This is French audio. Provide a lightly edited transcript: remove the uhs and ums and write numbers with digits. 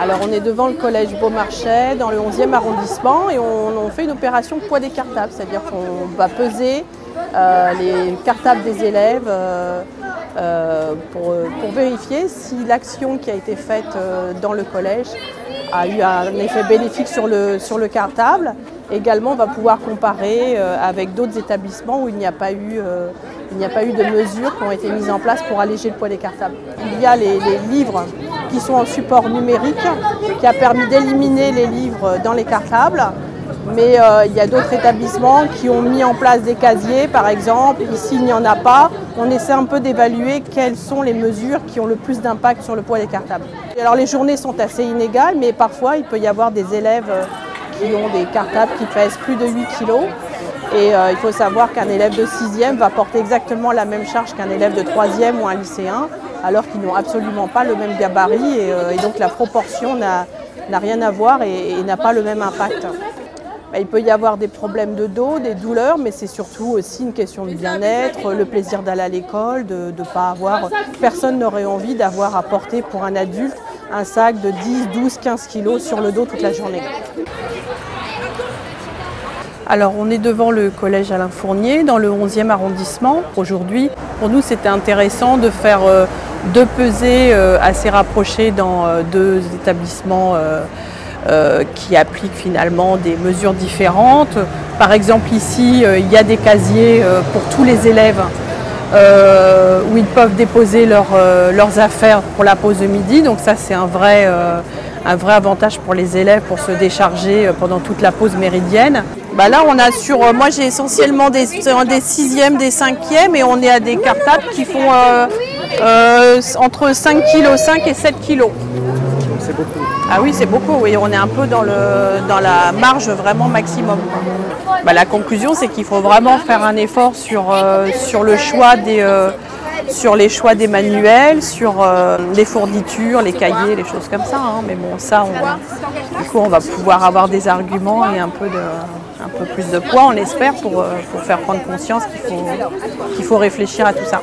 Alors on est devant le collège Beaumarchais, dans le 11e arrondissement, et on fait une opération poids des cartables, c'est-à-dire qu'on va peser les cartables des élèves pour vérifier si l'action qui a été faite dans le collège a eu un effet bénéfique sur le cartable. Également, on va pouvoir comparer avec d'autres établissements où il n'y a pas eu de mesures qui ont été mises en place pour alléger le poids des cartables. Il y a les livres qui sont en support numérique, qui a permis d'éliminer les livres dans les cartables. Mais il y a d'autres établissements qui ont mis en place des casiers, par exemple. Ici, il n'y en a pas. On essaie un peu d'évaluer quelles sont les mesures qui ont le plus d'impact sur le poids des cartables. Alors les journées sont assez inégales, mais parfois il peut y avoir des élèves qui ont des cartables qui pèsent plus de 8 kg. Et il faut savoir qu'un élève de 6e va porter exactement la même charge qu'un élève de 3e ou un lycéen, alors qu'ils n'ont absolument pas le même gabarit. Et donc la proportion n'a rien à voir et n'a pas le même impact. Il peut y avoir des problèmes de dos, des douleurs, mais c'est surtout aussi une question de bien-être, le plaisir d'aller à l'école, de ne pas avoir... Personne n'aurait envie d'avoir à porter pour un adulte un sac de 10, 12, 15 kilos sur le dos toute la journée. Alors on est devant le collège Alain Fournier, dans le 11e arrondissement. Aujourd'hui, pour nous, c'était intéressant de faire deux pesées assez rapprochées dans deux établissements qui appliquent finalement des mesures différentes. Par exemple ici, il y a des casiers pour tous les élèves où ils peuvent déposer leurs affaires pour la pause de midi. Donc ça c'est un vrai avantage pour les élèves pour se décharger pendant toute la pause méridienne. Là on a moi j'ai essentiellement des 6e, des 5e et on est à des cartables qui font entre 5,5 kg et 7 kg. C'est beaucoup. Ah oui, c'est beaucoup, oui. On est un peu dans la marge vraiment maximum. La conclusion, c'est qu'il faut vraiment faire un effort sur les choix des manuels, sur les fournitures, les cahiers, les choses comme ça. Mais bon, ça, du coup, on va pouvoir avoir des arguments et un peu plus de poids, on espère, pour faire prendre conscience qu'il faut réfléchir à tout ça.